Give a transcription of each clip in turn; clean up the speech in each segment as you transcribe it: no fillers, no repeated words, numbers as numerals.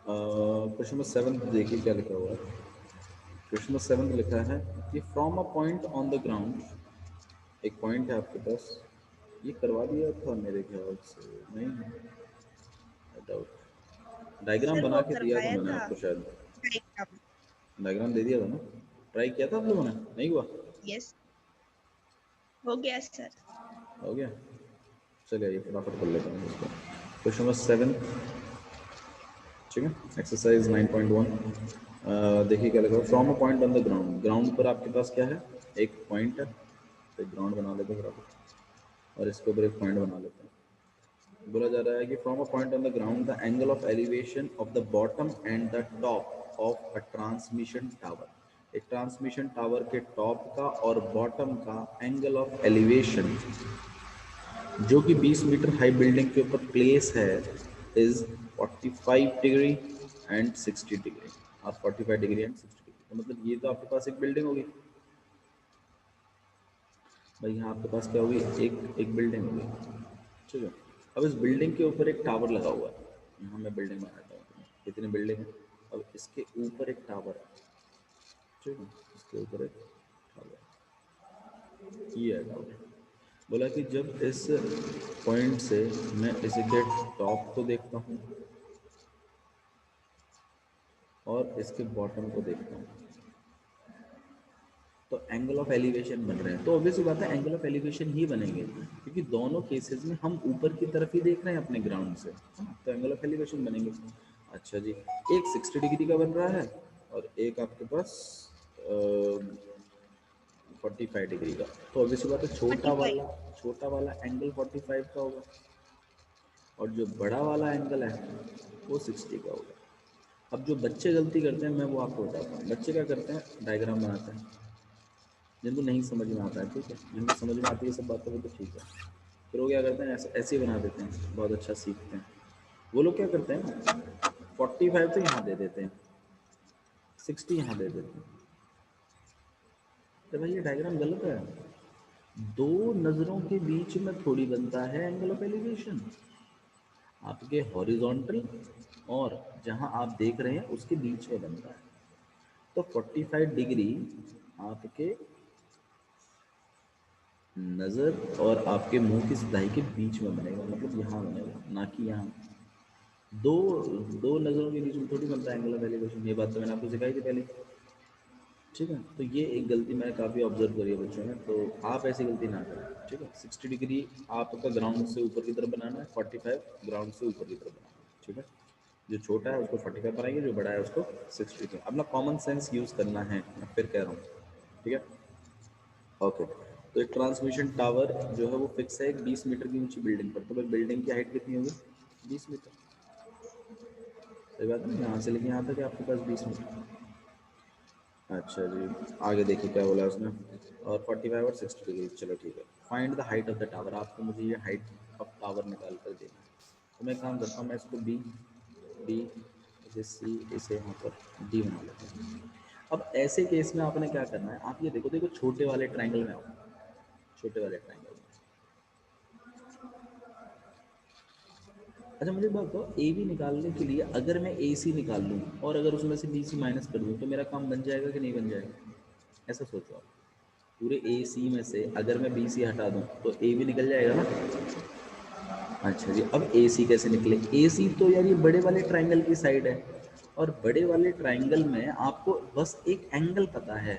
Question number 7 देखिए क्या लिखा हुआ है। क्वेश्चन नंबर 7 लिखा है कि from a point on the ground, एक पॉइंट है आपके पास, ये करवा दिया था मेरे ख्याल से, नहीं डाउट, डायग्राम सर बना वो के दिया था करवाया मैंने था आपको शायद, डायग्राम। डायग्राम दे दिया था ना, ट्राई किया था आप लोगों ने, नहीं हुआ? यस, हो गया सर। हो गया, चलिए ये फटाफट कर लेते हैं इसको। क्वेश्चन नंबर 7, ठीक है, एक्सरसाइज 9.1। देखिए क्या लगा, from a point on the ground, ground पर आपके पास क्या है, एक पॉइंट है, तो ग्राउंड बना लेते हैं फटाफट, और इसके ऊपर एक पॉइंट बना लेते हैं। बोला जा रहा है कि from a point on the ground the angle of elevation of the bottom and the top of a transmission tower, एक ट्रांसमिशन टावर के टॉप का और बॉटम का एंगल ऑफ एलिवेशन जो कि 20 मीटर हाई बिल्डिंग के ऊपर प्लेस है इज 45 डिग्री एंड 60 डिग्री, और 45 डिग्री एंड 60 डिग्री, तो मतलब ये तो आपके पास एक बिल्डिंग होगी भाई, यहाँ आपके पास क्या होगी, एक एक बिल्डिंग होगी, ठीक है। अब इस बिल्डिंग के ऊपर एक टावर लगा हुआ है, यहाँ मैं बिल्डिंग बनाता हूँ, कितनी बिल्डिंग है, अब इसके ऊपर एक टावर है, ठीक है, इसके ऊपर एक टावर, ये है टावर। बोला कि जब इस पॉइंट से मैं इसके टॉप को देखता हूँ और इसके बॉटम को देखता हूँ, तो एंगल ऑफ एलिवेशन बन रहे हैं, तो ऑब्वियस बात है एंगल ऑफ एलिवेशन ही बनेंगे, क्योंकि दोनों केसेस में हम ऊपर की तरफ ही देख रहे हैं अपने ग्राउंड से, है ना? तो एंगल ऑफ एलिवेशन बनेंगे। अच्छा जी, एक 60 डिग्री का बन रहा है और एक आपके पास 45 डिग्री का, तो ऑब्वियस बात है 45। छोटा वाला एंगल 45 का होगा, और जो बड़ा वाला एंगल है वो 60 का होगा। अब जो बच्चे गलती करते हैं मैं वो आपको बताता हूँ, बच्चे क्या करते हैं, डायग्राम बनाते हैं, जिनको नहीं समझ में आता है, ठीक है, जिनको समझ में आती है सब बातें वो तो ठीक है, फिर वो क्या करते हैं, ऐसे ऐसे ही बना देते हैं, बहुत अच्छा सीखते हैं। वो लोग क्या करते हैं ना, 45 तो यहाँ दे देते हैं, 60 यहाँ दे देते हैं, तो भाई ये डायग्राम गलत है। दो नज़रों के बीच में थोड़ी बनता है एंगल ऑफ एलिवेशन, आपके हॉरिजॉन्टल और जहाँ आप देख रहे हैं उसके बीच में बनता है। तो 45 डिग्री आपके नज़र और आपके मुंह की सिधाई के बीच में बनेगा, मतलब यहाँ बनेगा, ना कि यहाँ। दो दो नज़रों के बीच में थोड़ी बनता है एंगल ऑफ एलिवेशन, ये बात तो मैंने आपको सिखाई थी पहले, ठीक है। तो ये एक गलती मैंने काफ़ी ऑब्जर्व करी है बच्चों में, तो आप ऐसी गलती ना करें, ठीक है। 60 डिग्री आपका ग्राउंड से ऊपर की तरफ बनाना है, 45 ग्राउंड से ऊपर की तरफ बनाना है, ठीक है। जो छोटा है उसको 45 बनाएंगे, जो बड़ा है उसको 60 डिग्री। अपना कॉमन सेंस यूज़ करना है, मैं फिर कह रहा हूँ, ठीक है। ओके, तो एक ट्रांसमिशन टावर जो है वो फिक्स है एक 20 मीटर की ऊंची बिल्डिंग पर, तो भाई बिल्डिंग की हाइट कितनी होगी, 20 मीटर, सही बात है ना, यहाँ से लेके यहाँ तक है आपके पास 20 मीटर। अच्छा जी, आगे देखिए क्या बोला उसने, और 45 और 60 डिग्री, चलो ठीक है। Find the height of the tower, आपको मुझे ये हाइट ऑफ टावर निकाल कर देना है, तो मैं काम करता हूँ, मैं इसको बी, बी, इसे सी, इसे यहाँ पर डी बना लेता हूँ। अब ऐसे केस में आपने क्या करना है, आप ये देखो, देखो छोटे वाले ट्राइंगल में आओ, छोटे वाले ट्राइंगल में। अच्छा मुझे बात बताओ, ए बी निकालने के लिए अगर मैं ए सी निकाल लूँ और अगर उसमें से बी सी माइनस कर दूँ, तो मेरा काम बन जाएगा कि नहीं बन जाएगा, ऐसा सोचो आप। पूरे ए सी में से अगर मैं बी सी हटा दूँ तो ए भी निकल जाएगा ना। अच्छा जी, अब ए सी कैसे निकले, ए सी तो यार ये बड़े वाले ट्राइंगल की साइड है, और बड़े वाले ट्राइंगल में आपको बस एक एंगल पता है,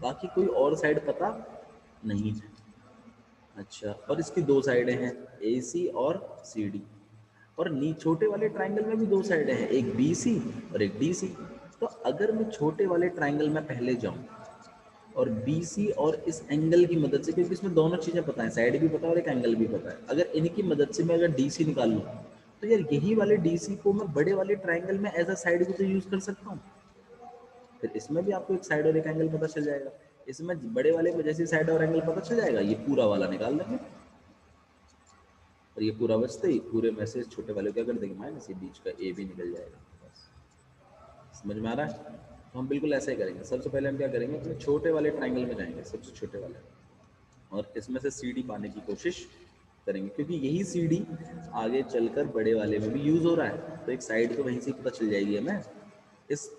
बाकी कोई और साइड पता नहीं है। अच्छा, और इसकी दो साइडें हैं, ए सी और सी डी, और नी छोटे वाले ट्राइंगल में भी दो साइडें हैं, एक बी सी और एक डी सी। तो अगर मैं छोटे वाले ट्राइंगल में पहले जाऊं और बी सी और इस एंगल की मदद से, क्योंकि इसमें दोनों चीज़ें पता है, साइड भी पता है और एक एंगल भी पता है, अगर इनकी मदद से मैं अगर डी सी निकाल लूँ, तो यार यही वाले डी सी को मैं बड़े वाले ट्राइंगल में एज अ साइड भी तो यूज़ कर सकता हूँ, फिर इसमें भी आपको एक साइड और एक एंगल पता चल जाएगा। इसमें बड़े वाले को जैसे साइड और एंगल पता चल जाएगा, ये पूरा वाला निकाल देंगे, और ये पूरा बचते ही पूरे में से छोटे वाले को क्या कर देंगे, माइनस, ये बीच का ए भी निकल जाएगा। बस, समझ में आ रहा है? तो हम बिल्कुल ऐसे ही करेंगे, सबसे पहले हम क्या करेंगे, अपने छोटे वाले ट्राइंगल में जाएंगे, सबसे छोटे वाले, और इसमें से सी डी पाने की कोशिश करेंगे, क्योंकि यही सीढ़ी आगे चलकर बड़े वाले में भी यूज हो रहा है, तो एक साइड तो वहीं से पता चल जाएगी हमें। इस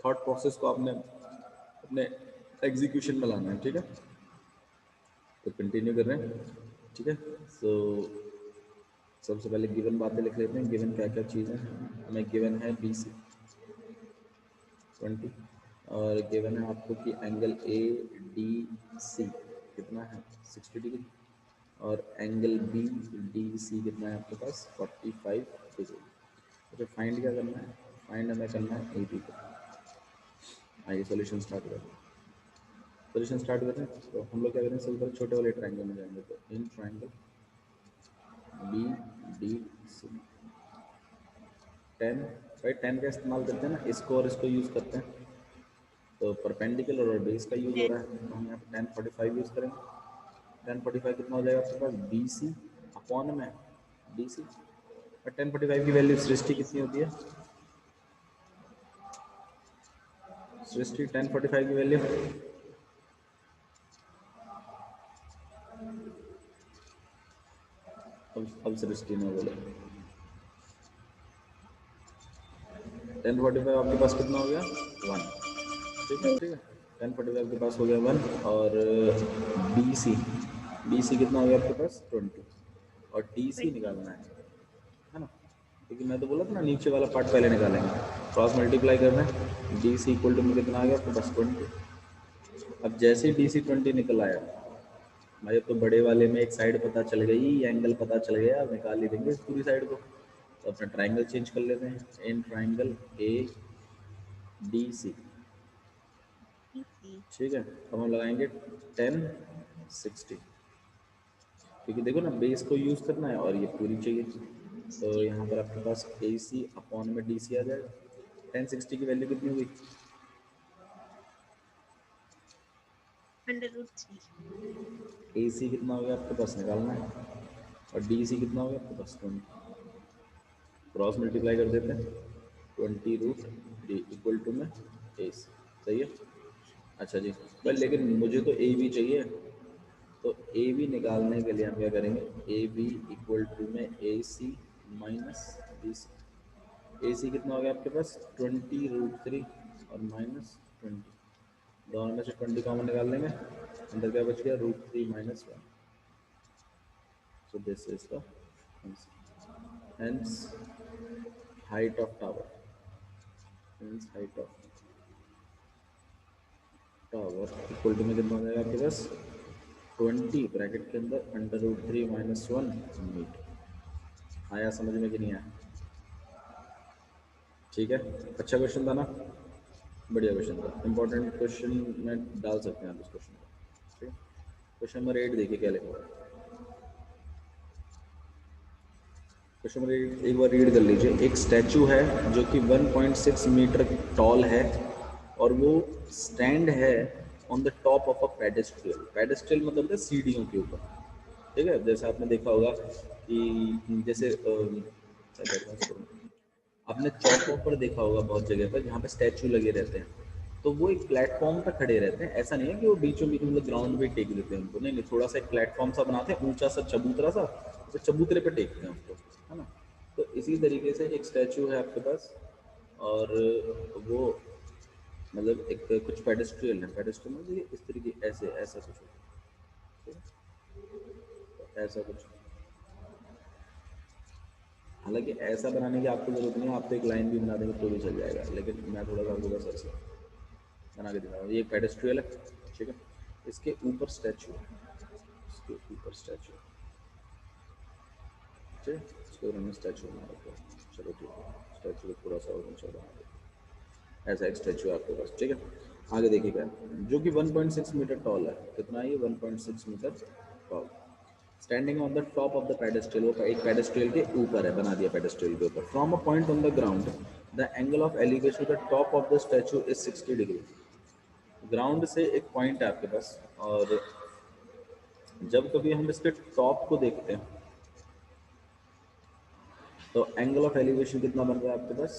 थॉट प्रोसेस को आपने अपने एग्जीक्यूशन में लाना है, ठीक है। तो कंटिन्यू कर रहे हैं, ठीक है। सो सबसे पहले गिवन बातें लिख लेते हैं। गिवन क्या क्या चीज़ें हैं हमें? गिवन है BC 20, और गिवन है आपको कि एंगल ADC कितना है 60 डिग्री, और एंगल BDC कितना है आपके पास 45 डिग्री। तो फाइंड क्या करना है? फाइंड हमें करना है AB को। आइए सोल्यूशन स्टार्ट करते हैं। सोल्यूशन स्टार्ट करते हैं तो हम लोग क्या करें, सबसे पहले छोटे वाले ट्राइंगल में जाएंगे। तो इन ट्राइंगल BDC 10, भाई 10 का इस्तेमाल करते हैं ना, इसको और इसको यूज़ करते हैं, तो परपेंडिकुलर और बेस का यूज़ हो रहा है, तो हम यहाँ पे 1045 यूज़ करेंगे। 1045 कितना हो जाएगा आपके पास? BC अपॉन में DC। और 1045 की वैल्यू सृष्टि कितनी होती है? सृष्टि 1045 की वैल्यू अब सृष्टि ने बोले 1045 आपके पास कितना हो गया? 1, ठीक है, ठीक है। 1045 आपके पास हो गया 1, और BC कितना हो गया आपके पास? 20, और DC 20 निकालना है ना, क्योंकि मैं तो बोला था ना नीचे वाला पार्ट पहले निकालेंगे। क्रॉस मल्टीप्लाई करना है, DC इक्वल टू में कितना आ गया आपके पास? 20। अब जैसे ही DC 20 निकल आया भाई, अब तो बड़े वाले में एक साइड पता चल गई, एंगल पता चल गया, अब निकाल ही देंगे इस पूरी साइड को। तो अपना ट्राइंगल चेंज कर लेते हैं, इन ट्राइंगल ADC, ठीक है। अब हम लगाएंगे 1060, क्योंकि देखो ना बेस को यूज़ करना है और ये पूरी चाहिए, तो यहाँ पर आपके पास AC अपॉन में DC आ जाएगा। 1060 की वैल्यू कितनी हुई? √3 AC कितना हो गया आपके पास? निकालना है, और DC कितना हो गया आपके पास? 20। क्रॉस मल्टीप्लाई कर देते हैं, 20√3 इक्वल टू में AC, सही है। अच्छा जी, पर लेकिन मुझे तो AB चाहिए, तो AB निकालने के लिए हम क्या करेंगे? AB इक्वल टू में AC माइनस BC। AC कितना हो गया आपके पास? 20√3 और माइनस 20, दोनों में से 20 कॉमन निकाल लेंगे, अंदर क्या बच गया? √3 minus 1। So this is the answer. Hence height of tower. Hence height of tower equal to में कितना हो जाएगा आपके पास? 20 ब्रैकेट के अंदर √3 माइनस 1 मीटर। आया समझ में कि नहीं आया? ठीक है, अच्छा क्वेश्चन था ना, बढ़िया क्वेश्चन था, इंपॉर्टेंट क्वेश्चन में डाल सकते हैं आप इस क्वेश्चन को, ठीक है। क्वेश्चन नंबर 8 देखिए क्या लिखा हुआ है। क्वेश्चन नंबर 8 एक बार रीड कर लीजिए। एक स्टैचू है जो कि 1.6 मीटर टॉल है, और वो स्टैंड है on the top of a pedestal. Pedestal मतलब है सीढ़ियों के ऊपर, ठीक है। जैसे आपने देखा होगा कि जैसे क्या कहते हैं उसको, आपने चौकों पर देखा होगा बहुत जगह पर जहाँ पे स्टैचू लगे रहते हैं, तो वो एक प्लेटफॉर्म पर खड़े रहते हैं। ऐसा नहीं है कि वो बीचों बीच मतलब ग्राउंड पे टेक देते हैं उनको, नहीं नहीं, थोड़ा सा एक प्लेटफॉर्म सा बनाते हैं, ऊंचा सा चबूतरा सा, तो चबूतरे पे टेकते हैं उसको, है ना। तो इसी तरीके से एक स्टैचू है आपके पास, और वो मतलब एक कुछ पेडेस्ट्रियल है। पेडेस्ट्रियल मतलब ये इस तरीके ऐसे ऐसा कुछ होता है, ठीक है? ऐसा कुछ, हालांकि ऐसा बनाने की आपको जरूरत नहीं है, आप तो एक लाइन भी बना देंगे तो भी चल जाएगा, लेकिन मैं थोड़ा सा आपको बस ऐसे बना के दिखा रहा हूँ। ये एक पेडेस्ट्रियल है, ठीक है। इसके ऊपर स्टैचू है, इसके ऊपर स्टैचू, ठीक है। इसको हमने स्टैचू बना रखा है, चलो ठीक है, स्टैचू को थोड़ा सा और ऊंचा बना देते हैं। ऐसा एक स्टैचू है आपके पास, ठीक है। आगे देखिएगा, जो कि 1.6 मीटर टॉल है। कितना है ये? 1.6 metre tall, standing on the top of the pedestal. वो एक पेडेस्ट्रियल के ऊपर है, बना दिया पेडेस्ट्रियल के ऊपर। From a point on the ground the angle of elevation to the top of the statue is 60 degree. Ground से एक पॉइंट है आपके पास, और जब कभी हम इसके टॉप को देखते हैं तो एंगल ऑफ एलिवेशन कितना बन रहा है आपके पास?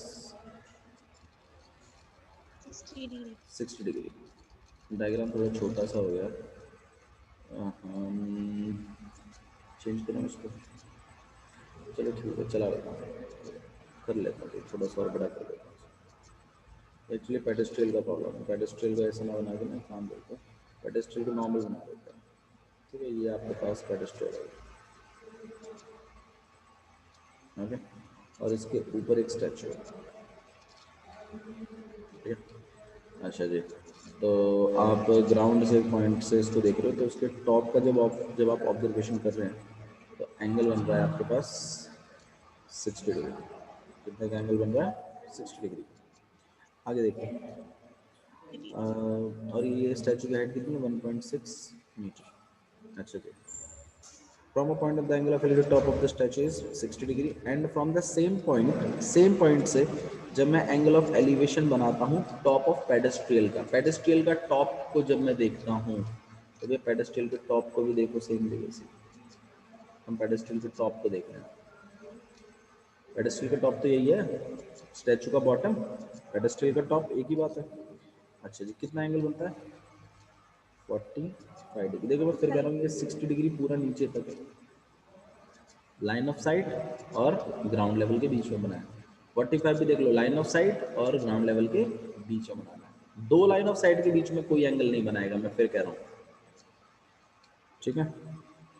60 डिग्री 60 डिग्री। डायग्राम थोड़ा छोटा सा हो गया। अहम, चेंज करें इसको, चलो ठीक है चला लेता हूँ, कर लेता हूँ थोड़ा सा और बड़ा कर देता हूँ। एक्चुअली पेडेस्ट्रियल का प्रॉब्लम है, पेडेस्ट्रियल को ऐसे ना बना के ना काम देते हैं, पेडेस्ट्रियल को नॉर्मल बना देते हैं। ठीक है, ये आपके पास पेडेस्ट्रियल है, ओके, और इसके ऊपर एक स्टैचू है, ठीक है। अच्छा जी, तो आप ग्राउंड से पॉइंट से इसको देख रहे हो, तो उसके टॉप का जब आप ऑब्जर्वेशन कर रहे हैं तो एंगल बन रहा है आपके पास 60 डिग्री। कितने का एंगल बन रहा है? 60 डिग्री। आगे देखिए, और ये स्टैचू की हाइट कितनी है? 1.6 मीटर। अच्छा जी, from a point of the angle of elevation top of the statue is 60 degree and from the same point से जब मैं एंगल ऑफ एलिवेशन बनाता हूँ टॉप ऑफ पेडेस्ट्रियल का टॉप को जब मैं देखता हूँ, तो ये पेडेस्ट्रियल के टॉप को भी देखो सेम जगह से, हम पेडेस्ट्रियल के टॉप को देख रहे हैं। पेडेस्ट्रियल का टॉप तो यही है, स्टैचू का बॉटम, पेडेस्ट्रियल का टॉप, एक ही बात है। अच्छा जी, कितना एंगल बनता है? 45 डिग्री। देखो मैं फिर कह रहा हूँ, ये 60 डिग्री पूरा नीचे तक है, लाइन ऑफ साइट और ग्राउंड लेवल के बीच में बनाया। 45 भी देख लो, लाइन ऑफ साइट और ग्राउंड लेवल के बीच में बनाना है। दो लाइन ऑफ साइट के बीच में कोई एंगल नहीं बनाएगा, मैं फिर कह रहा हूँ, ठीक है।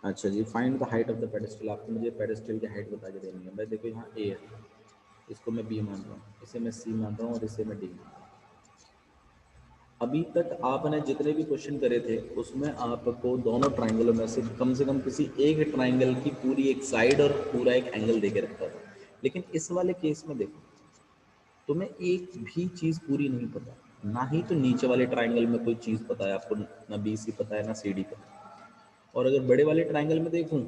अच्छा जी, find the height of the pedestal, आपको मुझे पेडेस्टल की हाइट बता के देनी है। मैं देखो यहाँ ए है, इसको मैं बी मान रहा हूँ, इसे मैं सी मान रहा हूँ और इसे मैं डी मान रहा हूँ। अभी तक आपने जितने भी क्वेश्चन करे थे उसमें आपको दोनों ट्राइंगलों में से कम किसी एक ट्राइंगल की पूरी एक साइड और पूरा एक एंगल देके रखा था, लेकिन इस वाले केस में देखो तुम्हें एक भी चीज़ पूरी नहीं पता, ना ही तो नीचे वाले ट्राइंगल में कोई चीज़ पता है आपको, ना बी सी पता है ना सी डी पता है। और अगर बड़े वाले ट्राइंगल में देखूं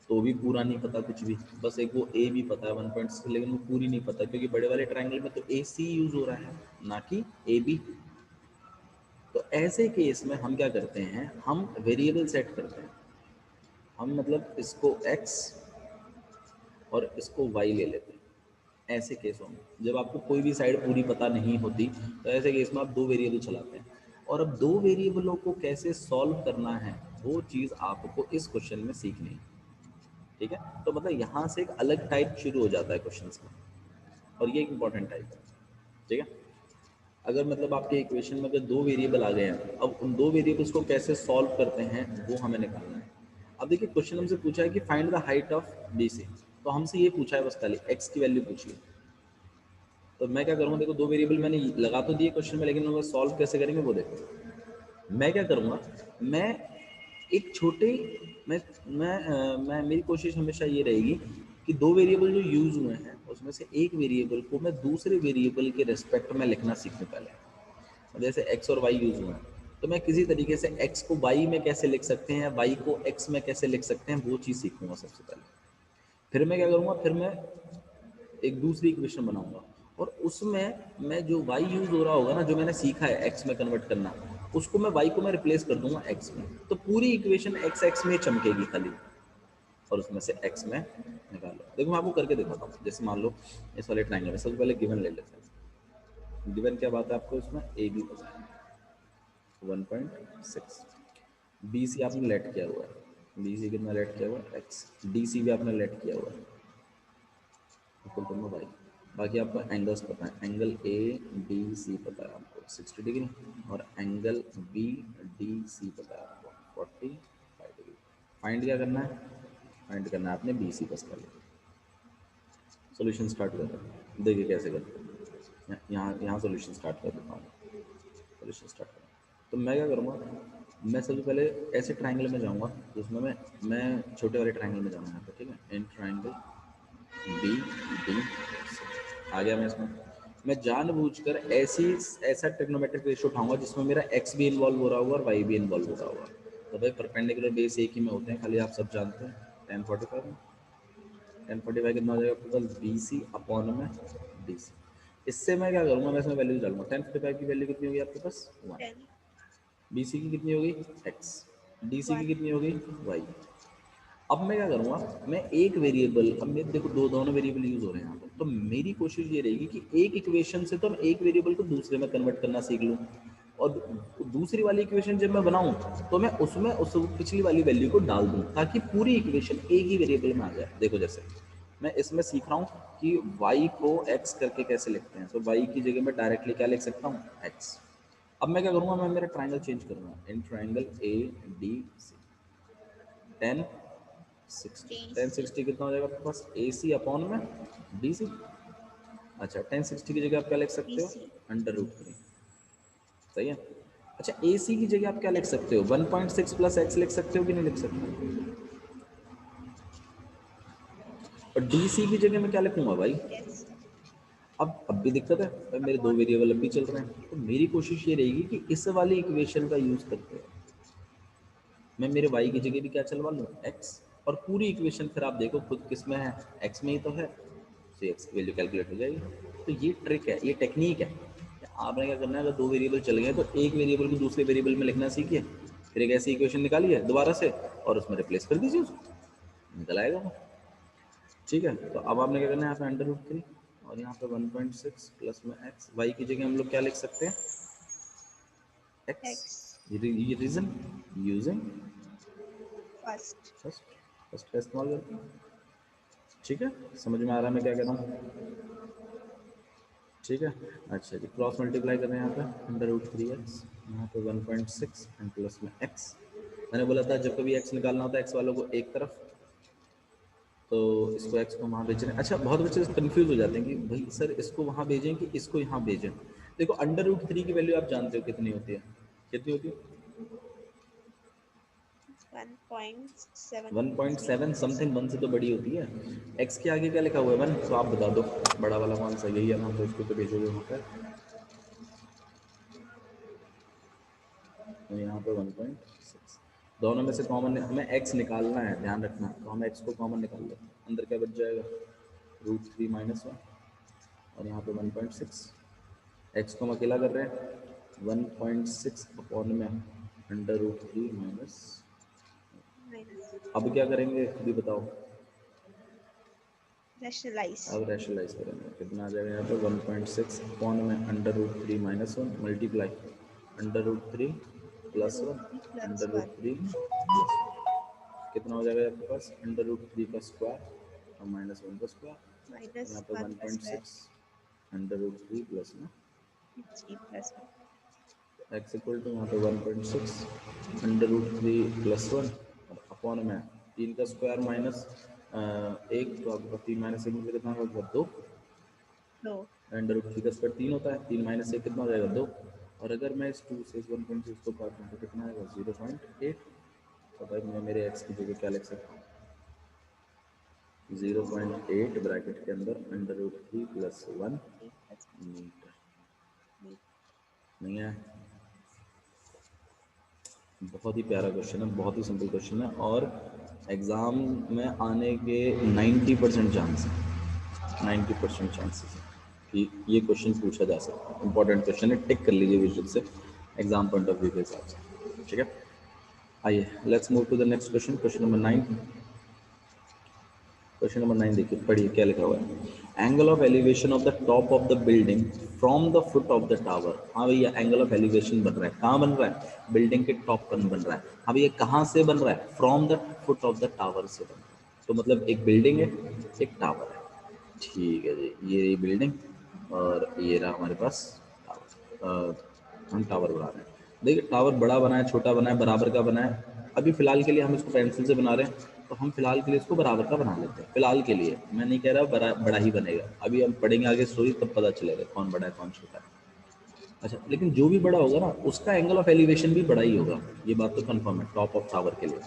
तो भी पूरा नहीं पता कुछ भी, बस एक वो ए भी पता है 1.6, लेकिन वो पूरी नहीं पता क्योंकि बड़े वाले ट्राइंगल में तो ए सी यूज हो रहा है ना कि ए बी। तो ऐसे केस में हम क्या करते हैं, हम वेरिएबल सेट करते हैं, हम मतलब इसको x और इसको y ले लेते हैं। ऐसे केसों में जब आपको कोई भी साइड पूरी पता नहीं होती तो ऐसे केस में आप दो वेरिएबल चलाते हैं, और अब दो वेरिएबलों को कैसे सॉल्व करना है वो चीज़ आपको इस क्वेश्चन में सीखनी है, ठीक है। तो मतलब यहाँ से एक अलग टाइप शुरू हो जाता है क्वेश्चन का, और ये एक इंपॉर्टेंट टाइप है, ठीक है। अगर मतलब आपके इक्वेशन में अगर दो वेरिएबल आ गए हैं, अब उन दो वेरिएबल्स को कैसे सॉल्व करते हैं वो हमें निकालना है। अब देखिए क्वेश्चन हमसे पूछा है कि find the height of B C, तो हमसे ये पूछा है बस खाली एक्स की वैल्यू पूछिए। तो मैं क्या करूँगा, देखो दो वेरिएबल मैंने लगा तो दिए क्वेश्चन में, लेकिन उनको सॉल्व कैसे करेंगे वो देखो। मैं क्या करूँगा, मैं एक छोटे मैं मेरी कोशिश हमेशा ये रहेगी कि दो वेरिएबल जो यूज हुए हैं उसमें से एक वेरिएबल को मैं दूसरे वेरिएबल के रेस्पेक्ट में लिखना सीखूं पहले। जैसे x और y यूज हुए हैं तो मैं किसी तरीके से x को y में कैसे लिख सकते हैं, y को x में कैसे लिख सकते हैं, वो चीज़ सीखूंगा सबसे पहले। फिर मैं क्या करूँगा, फिर मैं एक दूसरी इक्वेशन बनाऊंगा और उसमें मैं जो y यूज हो रहा होगा ना, जो मैंने सीखा है x में कन्वर्ट करना, उसको मैं y को मैं रिप्लेस कर दूंगा x में, तो पूरी इक्वेशन x में चमकेगी खाली, और उसमें से x में निकालो। देखो मैं आपको करके दिखाता हूँ। जैसे मान लो इस वाले ट्राइंगल में सबसे पहले गिवन ले लेते हैं। गिवन क्या बात है आपको, इसमें ए बी पता है 1.6, बी सी आपने लेट किया हुआ है, बी सी कितना लेट किया हुआ है x, डी सी भी आपने लेट किया हुआ है इक्वल टू में वाई। बाकी आपको एंगल्स पता है, एंगल ए डी सी पता है आपको 60 डिग्री, और एंगल बी डी सी पता है आपको 45 डिग्री। फाइंड क्या करना है, फाइंड करना है आपने बी सी बस कर लिया। सोल्यूशन स्टार्ट कर रहे हैं, देखिए कैसे करते हैं। यहाँ सोल्यूशन स्टार्ट कर देता हूँ, सोल्यूशन स्टार्ट करें। तो मैं क्या करूँगा, मैं सबसे पहले ऐसे ट्राइंगल में जाऊँगा जिसमें मैं छोटे वाले ट्राइंगल में जाऊँगा यहाँ पे, ठीक है। इन ट्राइंगल बी डी आ गया मैं इसमें, मैं जानबूझकर ऐसा ट्रिग्नोमेट्रिक रेशियो उठाऊंगा जिसमें मेरा एक्स भी इन्वॉल्व हो रहा होगा और वाई भी इन्वॉल्व हो रहा होगा। तो भाई परपेंडिकुलर बेस एक ही में होते हैं, खाली आप सब जानते हैं। 1045 में 1045 कितना हो जाएगा आपके पास, बी सी अपॉन में डी सी। इससे मैं क्या करूँगा, मैं इसमें वैल्यू डालूंगा। 1045 की वैल्यू कितनी होगी आपके पास 1, 10 बी सी की कितनी होगी एक्स, डी सी की 1 कितनी होगी वाई। अब मैं क्या करूँगा, मैं एक वेरिएबल, अब मेरे देखो दोनों वेरिएबल यूज हो रहे हैं यहाँ पर, तो मेरी कोशिश ये रहेगी कि एक इक्वेशन से तो हम एक वेरिएबल को दूसरे में कन्वर्ट करना सीख लूँ, और दूसरी वाली इक्वेशन जब मैं बनाऊं तो मैं उसमें उस पिछली वाली वैल्यू को डाल दूं ताकि पूरी इक्वेशन एक ही वेरिएबल में आ जाए। देखो जैसे मैं इसमें सीख रहा हूँ कि y को x करके कैसे लिखते हैं, तो y की जगह मैं डायरेक्टली क्या लिख सकता हूँ, x। अब मैं क्या करूँगा, मैं मेरा ट्राइंगल चेंज करूँगा, in triangle A D C 1060 DC. 1060 कितना हो जाएगा आपके पास, ए सी अपॉन में डी सी। अच्छा 1060 की जगह आप क्या लिख सकते हो, DC. √3। सही है। अच्छा ए सी की जगह आप क्या लिख सकते हो, 1.6 प्लस एक्स लिख सकते हो कि नहीं लिख सकते। और डी सी की जगह मैं क्या लिखूंगा भाई, Yes. अब भी दिक्कत है भाई, मेरे दो Upon. वेरिएबल अब भी चल रहे हैं, तो मेरी कोशिश ये रहेगी कि इस वाली इक्वेशन का यूज करते हैं मैं मेरे y की जगह भी क्या चलवा लूँ, x। और पूरी इक्वेशन फिर आप देखो खुद किस में है, x में ही तो है, तो x की वैल्यू कैलकुलेट हो जाएगी। तो ये ट्रिक है, ये टेक्निक है। आपने क्या करना है, अगर दो वेरिएबल चल गए तो एक वेरिएबल को दूसरे वेरिएबल में लिखना सीखिए, फिर एक ऐसी इक्वेशन निकालिए दोबारा से और उसमें रिप्लेस कर दीजिए उसको, निकल आएगा वो। ठीक है, तो अब आपने क्या करना है, यहाँ पे √3 और यहाँ पे 1.6 प्लस में x, y की जगह हम लोग क्या लिख सकते हैं, x। X. ये reason using First. First, first का इस्तेमाल करते हैं। ठीक है, समझ में आ रहा है मैं क्या कह रहा हूँ। ठीक है, अच्छा जी, क्रॉस मल्टीप्लाई कर रहे हैं यहाँ पे √3x, यहाँ पे 1.6 एंड प्लस में x। मैंने बोला था जब कभी x निकालना होता है x वालों को एक तरफ, तो इसको x को वहाँ भेज रहे हैं। अच्छा बहुत बच्चे कंफ्यूज हो जाते हैं कि भाई सर इसको वहाँ भेजें कि इसको यहाँ भेजें। देखो √3 की वैल्यू आप जानते हो कितनी होती है, कितनी होती है, 1.73. 1.7 समथिंग, 1 से तो बड़ी होती है। x के आगे क्या लिखा हुआ है 1, तो आप बता दो बड़ा वाला कौन सा, यही है ना, तो इसको तो भेजोगे वहाँ पर। तो यहाँ पे 1.6, दोनों में से कॉमन हमें x निकालना है, ध्यान रखना, तो हम x को कॉमन निकाल लेते हैं, अंदर क्या बच जाएगा, √3 - 1 और यहाँ पे 1.6। x को हम अकेला कर रहे हैं 1.6 अपॉन में √3 माइनस। Minus. अब क्या करेंगे खुद ही बताओ, Rationalize. अब रैशनलाइज करेंगे, कितना आ जाएगा यहाँ पे 1.6 अपॉन में √3 - 1 मल्टीप्लाई √3 + 1 √3 plus 1. √3 + 1, कितना हो जाएगा आपके पास, √3 का स्क्वायर और -1 का स्क्वायर, यहाँ Minus पे 1 का square. 1.6 √3 प्लस में 3 plus 1. x इक्वल टू यहाँ पे 1.6 √3 + 1 और अपॉन में 3 का स्क्वायर माइनस 1, तो आपके पास 3 - 1 में कितना होगा 2, 2. √3 का स्क्वायर 3 होता है, 3 - 1 कितना हो जाएगा 2। और अगर मैं इस 2 से इस 1.6 को काटूँ तो कितना आएगा 0.8। तो भाई मैं मेरे x की जगह क्या लिख सकता हूँ, 0.8 ब्रैकेट के अंदर √3 + 1 3 plus 1. मीटर। नहीं है, बहुत ही प्यारा क्वेश्चन है, बहुत ही सिंपल क्वेश्चन है और एग्ज़ाम में आने के 90% चांस है, 90% चांसेस है कि ये क्वेश्चन पूछा जा सकता है। इंपॉर्टेंट क्वेश्चन है, टिक कर लीजिए विजुअल से एग्जाम पॉइंट ऑफ व्यू के हिसाब से। ठीक है, आइए let's move to the next question, question number 9। Question number 9 देखिए, पढ़िए क्या लिखा हुआ है, angle of elevation of the top of the building from the foot of the tower. हाँ भैया एंगल ऑफ एलिवेशन बन रहा है, कहाँ बन रहा है, बिल्डिंग के टॉप पर बन रहा है। हाँ भैया कहाँ से बन रहा है, from the foot of the tower से बन रहा है, तो मतलब एक बिल्डिंग है एक टावर है। ठीक है जी, ये बिल्डिंग और ये रहा हमारे पास टावर, हम टावर बना रहे हैं। देखिए टावर बड़ा बना है छोटा बना है बराबर का बना है, अभी फिलहाल के लिए हम इसको पेंसिल से बना रहे हैं, तो हम फिलहाल के लिए इसको बराबर का बना लेते हैं। फिलहाल के लिए मैं नहीं कह रहा बड़ा ही बनेगा, अभी हम पढ़ेंगे आगे स्टोरी तब पता चलेगा कौन बड़ा है कौन छोटा है। अच्छा लेकिन जो भी बड़ा होगा ना उसका एंगल ऑफ एलिवेशन भी बड़ा ही होगा, ये बात तो कंफर्म है टॉप ऑफ टावर के लिए।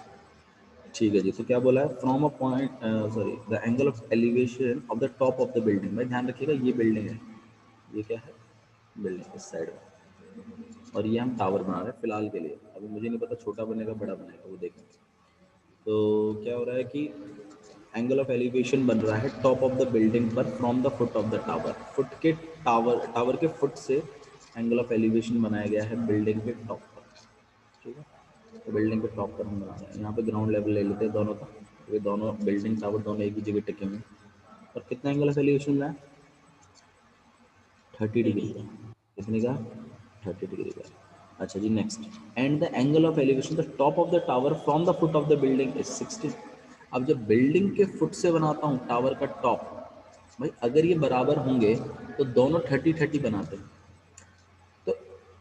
ठीक है जी, तो क्या बोला है, from a point sorry the angle of elevation of the top of the building. भाई ध्यान रखिएगा ये बिल्डिंग है, ये क्या है बिल्डिंग इस साइड में, और ये हम टावर बना रहे हैं फिलहाल के लिए, अभी मुझे नहीं पता छोटा बनेगा बड़ा बनेगा वो देखेंगे। तो क्या हो रहा है कि एंगल ऑफ एलिवेशन बन रहा है टॉप ऑफ द बिल्डिंग पर from the foot of the tower, foot के टावर के फुट से एंगल ऑफ एलिवेशन बनाया गया है बिल्डिंग के टॉप पर। ठीक है, तो बिल्डिंग के टॉप पर हम बना रहे हैं, यहाँ पे ग्राउंड लेवल ले लेते हैं दोनों का, तो ये दोनों बिल्डिंग टावर दोनों एक ही जगह टिके हुए हैं। और कितना एंगल ऑफ एलिवेशन मिला है 30 डिग्री 3D. का, कितने का 30 डिग्री का। अच्छा जी next, and the angle of elevation the top of the tower from the foot of the building is 60। अब जब बिल्डिंग के फुट से बनाता हूँ टावर का टॉप, भाई अगर ये बराबर होंगे तो दोनों 30-30 बनाते हैं, तो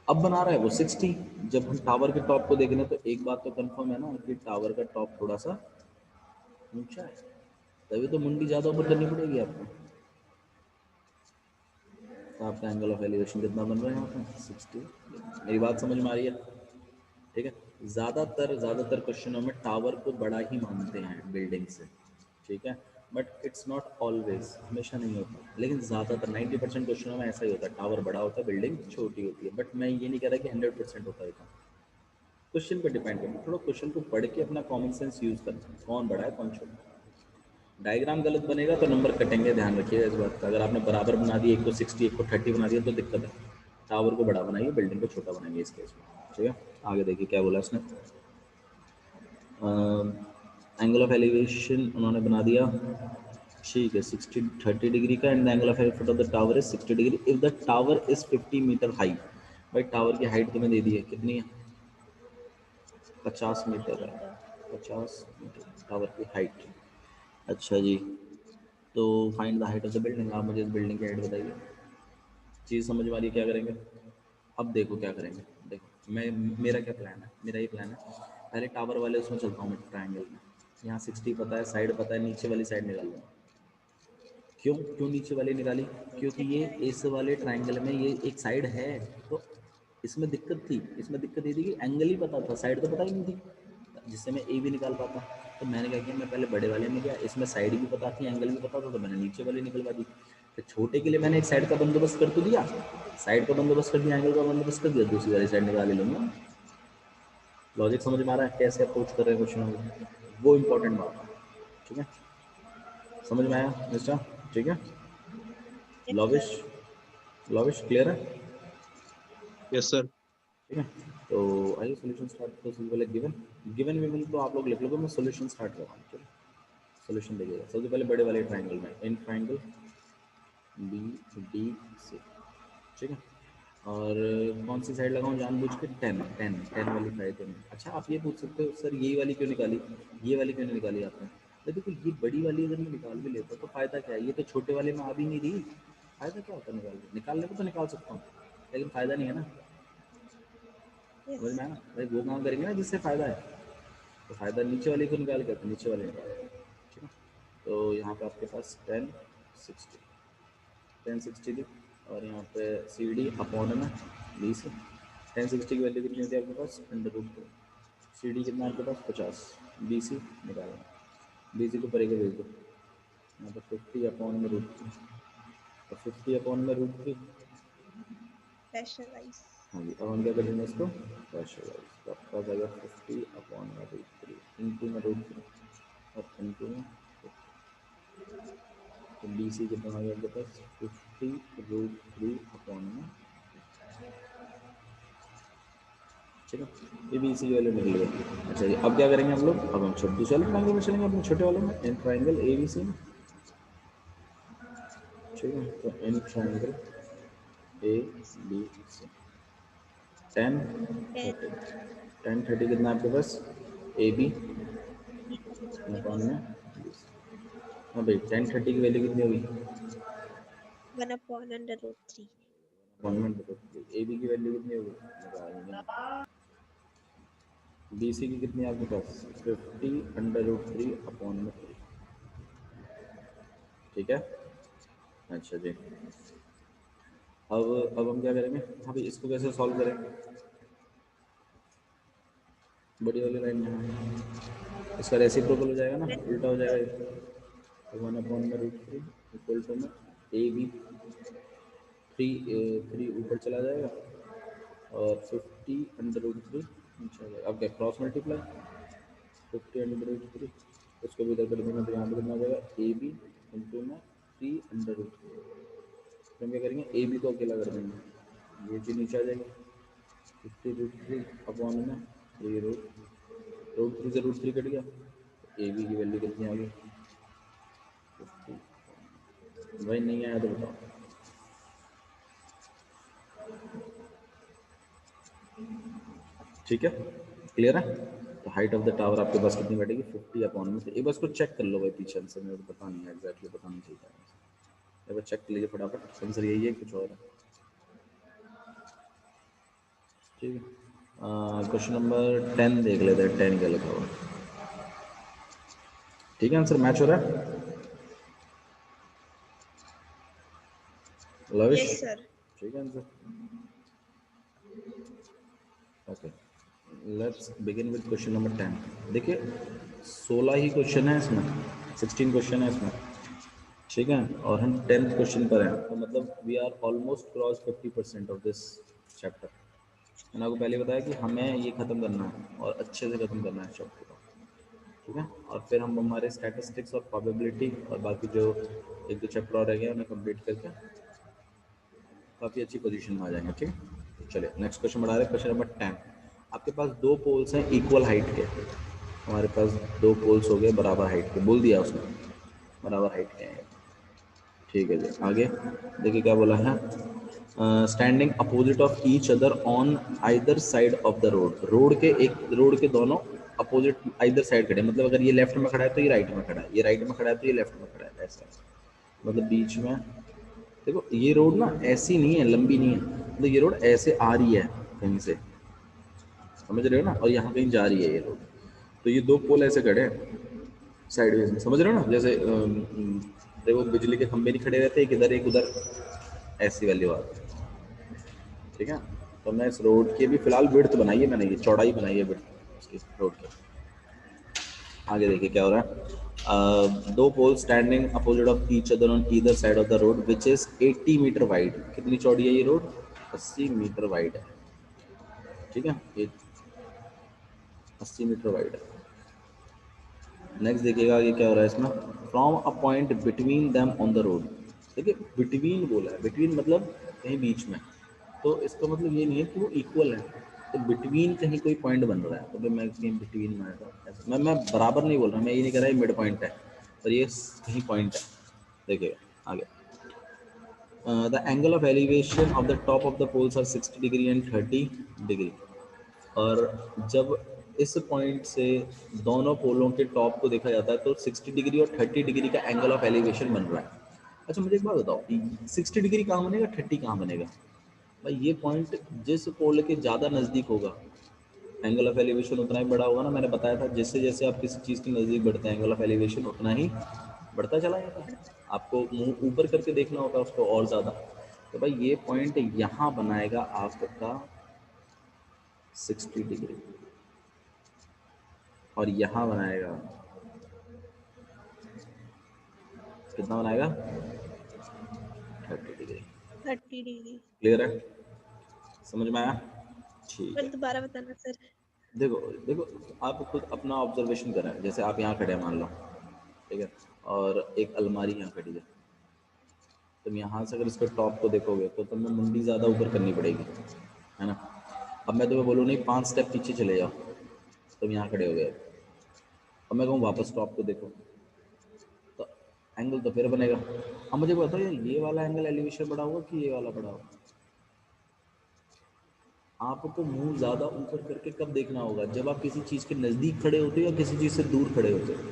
अब बना रहा है वो 60। जब हम टावर के टॉप को देख रहे हैं तो एक बात तो कंफर्म है ना कि टावर का टॉप थोड़ा सा ऊंचा है, तभी तो मुंडी ज़्यादा ऊपर करनी पड़ेगी आपको। तो आपका एंगल ऑफ एलिवेशन कितना बन रहा है यहाँ पे 60। मेरी बात समझ में आ रही है? ठीक है। ज़्यादातर क्वेश्चनों में टावर को बड़ा ही मानते हैं बिल्डिंग से, ठीक है, बट इट्स नॉट ऑलवेज, हमेशा नहीं होता, लेकिन ज़्यादातर 90% क्वेश्चनों में ऐसा ही होता है, टावर बड़ा होता है बिल्डिंग छोटी होती है, बट मैं ये नहीं कह रहा कि 100% होता है। क्वेश्चन पर डिपेंड करता है, थोड़ा क्वेश्चन को पढ़ के अपना कॉमन सेंस यूज़ करना, कौन बड़ा है कौन छोटा है। डायग्राम गलत बनेगा तो नंबर कटेंगे, ध्यान रखिएगा इस बात का। अगर आपने बराबर बना दिया, एक को 60 एक को 30 बना दिया तो दिक्कत है। टावर को बड़ा बनाइए, बिल्डिंग को छोटा बनाइए इस केस में, ठीक है। आगे देखिए क्या बोला इसने, एंगल ऑफ एलिवेशन उन्होंने बना दिया, ठीक है 60-30 डिग्री का, and the angle of foot of the tower is 60 degree if the tower is 50 meter high. भाई टावर की हाइट तुम्हें दे दी है, कितनी है? 50 मीटर 50 है, मीटर। 50 मीटर टावर की हाइट। अच्छा जी, तो find the height of the building, आप मुझे इस बिल्डिंग की हाइट बताइए। चीज़ समझ में आ रही है क्या करेंगे? अब देखो क्या करेंगे, देखो मैं, मेरा क्या प्लान है, मेरा ये प्लान है, पहले टावर वाले उसमें चलता हूँ मैं ट्रायंगल में, यहाँ 60 पता है, साइड पता है, नीचे वाली साइड निकाल लूँगा। क्यों क्यों नीचे वाली निकाली? क्योंकि ये नीचे आएगा। इस वाले ट्रायंगल में ये एक साइड है, तो इसमें दिक्कत थी, इसमें दिक्कत ये थी कि एंगल ही पता था, साइड तो पता ही नहीं थी, जिससे मैं ए भी निकाल पाता। तो मैंने क्या किया, मैं पहले बड़े वाले में गया, इसमें साइड भी पता थी एंगल भी पता था, तो मैंने नीचे वाली निकलवा दी। फिर छोटे के लिए मैंने एक साइड का बंदोबस्त कर तो दिया, साइड का बंदोबस्त कर दिया, एंगल का बंदोबस्त कर दिया, दूसरी वाली साइड निकाल लूँगा। लॉजिक समझ में आ रहा है कैसे अप्रोच कर रहे हैं क्वेश्चन को, वो इंपॉर्टेंट बात है, ठीक है। समझ में आया मिस्टर? ठीक है। Yes Lavish, sir. Lavish clear है? Yes sir. ठीक है। तो आइए सोल्यूशन स्टार्ट करते हैं। सबसे पहले गिवन, गिवन विवन तो आप लोग लिख लोगे, मैं सोल्यूशन स्टार्ट कर रहा हूँ, ठीक है। सोल्यूशन देखिएगा, सबसे पहले बड़े वाले ट्राइंगल में, in triangle B D C, ठीक है। और कौन सी साइड लगाऊं जानबूझ के, 10 वाली साइड में। अच्छा आप ये पूछ सकते हो सर ये वाली क्यों निकाली, ये वाली क्यों नहीं निकाली आपने? तो देखो ये बड़ी वाली अगर मैं निकाल भी लेता तो फ़ायदा क्या है, ये तो छोटे वाले में आ भी नहीं रही, फ़ायदा क्या होता है निकालने को तो निकाल सकता हूँ, लेकिन फ़ायदा नहीं है ना। यस। समझ में आया ना भाई, वो काम करेंगे ना जिससे फ़ायदा है, तो फ़ायदा नीचे वाले को निकाल के, तो नीचे वाले निकाल, ठीक है। तो यहाँ पे आपके पास 10 60 दी, और यहाँ पे सी डी अपॉन में 20। 10 60 की वैल्यू कितनी होती है आपके पास, √2। सी डी कितना आपके पास 50, बी सी निकालना, बी सी को परे के भेज दो, यहाँ पे 50 अपॉन में √3, और 50 अपॉन में √3। प्रेशराइज। हाँ जी, अब हम क्या करेंगे इसको, प्रेशराइज, तो आपका आ जाएगा 50 अपॉन में √3 इंटू में √3 और इंटू में 50। तो बी सी कितना आ गया आपके पास 50 √3 अपॉन में, ठीक है। ये बी सी की वैल्यू निकल गई। अच्छा जी, अब क्या करेंगे हम लोग, अब हम दूसरे वाले ट्राइंगल में चलेंगे, अपने छोटे वाले में, in triangle A B C में, ठीक है। तो इन ट्राइंगल ए बी सी, 10 30, 10 10 30 कितना आपके पास, A B A B upon C. में 20। हाँ भाई 10 30 की वैल्यू कितनी होगी, 1/√3। अपॉइंटमेंट बता, ए बी की वैल्यू कितनी होगी, बी सी की कितनी है आपके पास 50 √3 अपॉन में 3, ठीक है। अच्छा जी, अब हम क्या करेंगे, अभी इसको कैसे सॉल्व करेंगे, बड़ी वाली लाइन यहाँ है, इसका रेसिप्रोकल हो जाएगा ना, उल्टा हो जाएगा ये, तो 1/√3 इक्वल टू में ए बी, 3 ऊपर चला जाएगा और 50 √3 नीचे आ जाएगा। अब क्या क्रॉस मल्टीप्लाई, 50 √3 उसको भी इधर कर देंगे, तो यहाँ पे कितना आ जाएगा ए बी इंटू में 3 √3। तो हम क्या करेंगे, ए बी को अकेला कर देंगे, ये चीज़ नीचे आ जाएगी, 50 √3 अपॉन में 3 √3 से √3 कट गया, ए बी की वैल्यू कितनी आ गई 50। भाई नहीं आया तो बताओ, ठीक है, क्लियर है। तो हाइट ऑफ द टावर आपके पास कितनी बैठेगी 50 अपॉन में, एक बार इसको चेक कर लो भाई, पीछे आंसर मेरे को पता नहीं है एग्जैक्टली, पता नहीं चलता है, एक बार चेक कर लीजिए फटाफट, आंसर यही है कुछ और है। ठीक है, क्वेश्चन नंबर 10 देख लेते हैं, 10 क्या लिखा हुआ है। ठीक है, आंसर मैच हो रहा है लविश? Yes sir. ठीक है answer, okay let's begin with question number 10। देखिए 16 ही क्वेश्चन है इसमें, 16 क्वेश्चन है इसमें, ठीक है, और हम 10th क्वेश्चन पर हैं, तो मतलब we are almost cross 50% of this chapter. मैंने आपको पहले बताया कि हमें ये ख़त्म करना है और अच्छे से ख़त्म करना है चैप्टर को, ठीक है, और फिर हम हमारे स्टैटिस्टिक्स और प्रोबेबिलिटी और बाकी जो एक दो चैप्टर और रह गए उन्हें कंप्लीट करके काफ़ी अच्छी पोजीशन में आ जाएंगे। ठीक है, चलिए नेक्स्ट क्वेश्चन बढ़ा रहे हैं, क्वेश्चन नंबर 10। आपके पास दो पोल्स हैं इक्वल हाइट के, हमारे पास दो पोल्स हो गए बराबर हाइट के, बोल दिया उसने बराबर हाइट के हैं, ठीक है जी। आगे देखिए क्या बोला है, standing opposite of each other on either side of the road, road के दोनों अपोजिट आइदर साइड खड़े, मतलब अगर ये लेफ्ट में खड़ा है तो ये राइट में खड़ा है, ये राइट में खड़ा है तो ये लेफ्ट में खड़ा है, ऐसा मतलब बीच में। देखो ये रोड ना ऐसी नहीं है, लंबी नहीं है, मतलब ये रोड ऐसे आ रही है कहीं से, समझ रहे हो ना, और यहाँ कहीं जा रही है ये रोड, तो ये दो पोल ऐसे खड़े हैं साइडवेज में, समझ रहे हो ना, जैसे देखो बिजली के खंभे नहीं खड़े रहते एक इधर एक उधर, ऐसी वाली बात, ठीक है। तो मैं इस रोड की भी फिलहाल विड्थ बनाई है मैंने, ये चौड़ाई बनाई है विड्थ उसकी रोड की। आगे देखिए क्या हो रहा है, दो pole standing opposite of each other on either side of the road which is 80 meter wide, कितनी चौड़ी है ये रोड, 80 मीटर वाइड है, ठीक है, ये 80 मीटर वाइड है। नेक्स्ट देखिएगा आगे क्या हो रहा है इसमें, from a point between them on the road, देखिए बिटवीन बोला है, बिटवीन मतलब कहीं बीच में, तो इसका मतलब ये नहीं है कि वो इक्वल है, तो बिटवीन कहीं कोई पॉइंट बन रहा है, तो फिर मैं कहीं बिटवीन में आएगा, मैं बराबर नहीं बोल रहा, मैं ये नहीं कह रहा मिड पॉइंट है, पर ये कहीं पॉइंट है। देखिए आगे, the angle of elevation of the top of the poles are 60 degree and 30 degree, और जब इस पॉइंट से दोनों पोलों के टॉप को देखा जाता है तो 60 डिग्री और 30 डिग्री का एंगल ऑफ एलिवेशन बन रहा है। अच्छा मुझे एक बात बताओ, 60 डिग्री कहाँ बनेगा, 30 कहाँ बनेगा? भाई ये पॉइंट जिस पोल के ज़्यादा नज़दीक होगा एंगल ऑफ एलिवेशन उतना ही बड़ा होगा ना, मैंने बताया था जैसे जैसे आप किसी चीज़ के नज़दीक बढ़ते हैं एंगल ऑफ एलिवेशन उतना ही बढ़ता चला जाता है, आपको मुंह ऊपर करके देखना होगा उसको और ज़्यादा। तो भाई ये पॉइंट यहाँ बनाएगा आपका 60 डिग्री और यहाँ बनाएगा कितना बनाएगा 30 डिग्री। 30 डिग्री। क्लियर है, समझ में आया? ठीक पर है, दोबारा बताना सर। देखो देखो आप खुद अपना ऑब्जर्वेशन करें, जैसे आप यहाँ खड़े हैं मान लो, ठीक है, और एक अलमारी यहाँ खड़ी है, तुम यहाँ से अगर इसके टॉप को देखोगे तो तुम्हें मुंडी ज़्यादा ऊपर करनी पड़ेगी, है ना। अब मैं तुम्हें बोलूँ नहीं 5 स्टेप पीछे चले जाओ, तुम यहाँ खड़े हो गए, अब मैं कहूँ वापस टॉप को देखो, तो एंगल तो फिर बनेगा। अब मुझे बताओ यार ये वाला एंगल एलिवेशन बड़ा होगा कि ये वाला बड़ा होगा? आपको मुंह ज़्यादा ऊपर करके कब देखना होगा, जब आप किसी चीज़ के नज़दीक खड़े होते हो या किसी चीज़ से दूर खड़े होते हो?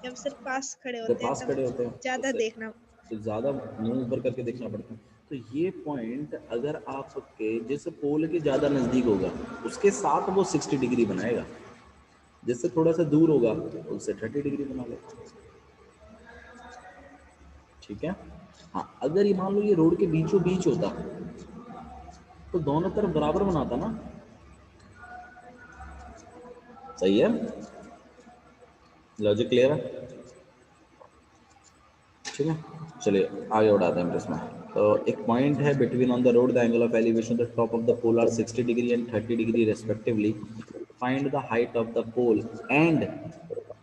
जब सर पास खड़े जब होते हैं पास तब खड़े होते हो ज्यादा देखना। तो ज़्यादा मुंह ऊपर करके देखना पड़ता है। तो ये पॉइंट अगर आपके जिस पोल के ज़्यादा नज़दीक होगा उसके साथ वो 60 डिग्री बनाएगा, जिससे थोड़ा सा दूर होगा उससे 30 डिग्री बना लेगा, ठीक है। हाँ अगर ये मान लो ये रोड के बीचों बीच होता तो दोनों तरफ बराबर बनाता ना, सही है, लॉजिक क्लियर है, ठीक है। चलिए आगे बढ़ाते हैं इसमें। तो एक पॉइंट है between on the road the angle of elevation the top of the pole are 60 degree and 30 degree respectively, find the height of the pole and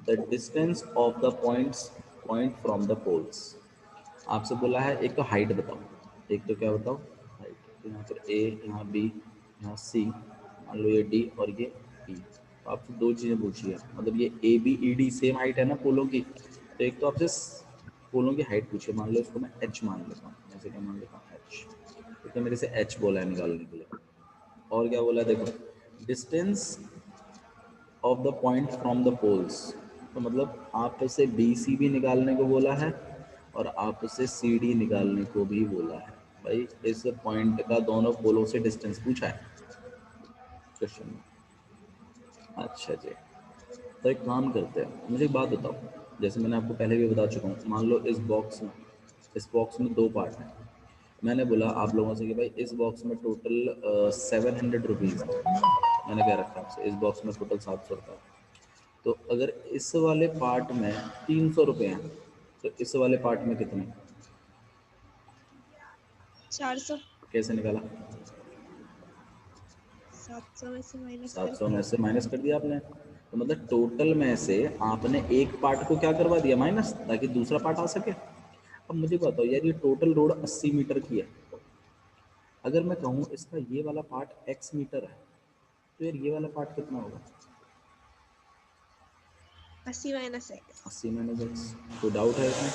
the distance of the point from the poles. आपसे बोला है एक तो height बताओ, एक तो क्या बताओ हाइट, तो यहाँ पर ए, यहाँ बी, यहाँ सी, मान लो ये डी और ये ई, तो आपसे दो चीज़ें पूछी है, मतलब ये A B E D same height है ना पोलों की, तो एक तो आपसे पोलों की हाइट पूछी, मान लो इसको मैं एच मान लेता हूँ, ऐसे क्या मान लेता हूँ एच, तो मेरे से एच बोला है निकालने के लिए, और क्या बोला है देखो, distance of the point from the poles, तो मतलब आपसे बी सी भी निकालने को बोला है और आपसे सी डी निकालने को भी बोला है। भाई इस पॉइंट का दोनों पोलों से डिस्टेंस पूछा है क्वेश्चन में। अच्छा जी, तो एक काम करते हैं, मुझे एक बात बताओ, जैसे मैंने आपको पहले भी बता चुका हूँ, मान लो इस बॉक्स में दो पार्ट हैं। मैंने बोला आप लोगों से कि भाई इस बॉक्स में टोटल 700 रुपीज़ है, मैंने क्या रखा आपसे, इस बॉक्स में टोटल 700 रुपये है। तो अगर इस वाले पार्ट में 300 रुपये हैं तो इस वाले पार्ट में कितने, 400। कैसे निकाला? 700 में से माइनस 700 करके। में से माइनस कर दिया आपने, तो मतलब टोटल में से आपने एक पार्ट को क्या करवा दिया, माइनस, ताकि दूसरा पार्ट आ सके। अब मुझे बताओ यार, ये टोटल रोड 80 मीटर की है, अगर मैं कहूँ इसका ये वाला पार्ट x मीटर है, तो यार ये वाला पार्ट कितना होगा? 80 माइनस एक्स। 80 minus x. कोई डाउट है इसमें?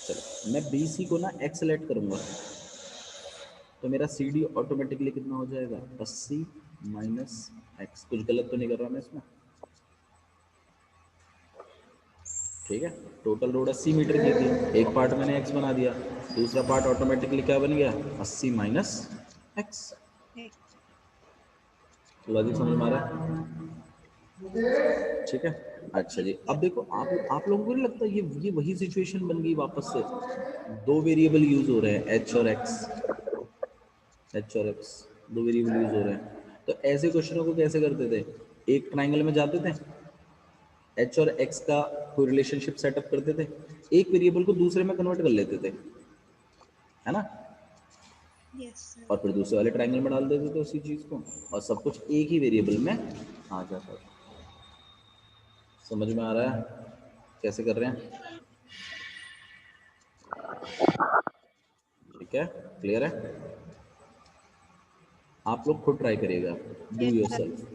चलो मैं बी सी को ना x सेलेक्ट करूँगा, तो मेरा सी डी ऑटोमेटिकली कितना हो जाएगा, 80 माइनस एक्स। कुछ गलत तो नहीं कर रहा मैं इसमें? ठीक है, टोटल रोड 80 मीटर की थी, एक पार्ट मैंने x बना दिया, दूसरा पार्ट ऑटोमेटिकली क्या बन गया, 80 माइनस एक्स। लॉजिक समझ में आ रहा है? ठीक है। अच्छा जी, अब देखो आप लोगों को नहीं लगता ये वही सिचुएशन बन गई वापस से, दो वेरिएबल यूज हो रहे हैं, एच और एक्स, दो वेरिएबल यूज हो रहे हैं। तो ऐसे क्वेश्चनों को कैसे करते थे, एक ट्राइंगल में जाते थे, एच और एक्स का कोई रिलेशनशिप सेटअप करते थे, एक वेरिएबल को दूसरे में कन्वर्ट कर लेते थे, है ना, यस सर। और फिर दूसरे वाले ट्राइंगल में डाल देते थे उसी चीज को, और सब कुछ एक ही वेरिएबल में आ जाता था। समझ में आ रहा है कैसे कर रहे हैं? ठीक है, क्लियर है? आप लोग खुद ट्राई करिएगा, do yes your sir. Self,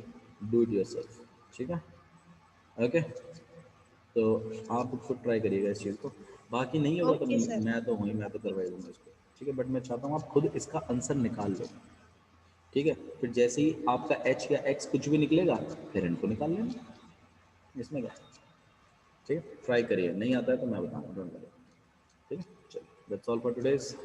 do it your self. ठीक है, ओके, तो आप खुद ट्राई करिएगा इस चीज़ को, बाकी नहीं होगा तो ओके सर। मैं तो हूँ ही, मैं तो करवाई दूंगा इसको। ठीक है, बट मैं चाहता हूँ आप खुद इसका आंसर निकाल लो। ठीक है, फिर जैसे ही आपका एच या एक्स कुछ भी निकलेगा, फिर इनको निकाल लेना, इसमें क्या है? ठीक है, ट्राई करिए, नहीं आता है तो मैं बताऊँगा, डोंट वरी। ठीक है, चलिए, दैट्स ऑल फॉर टुडेज।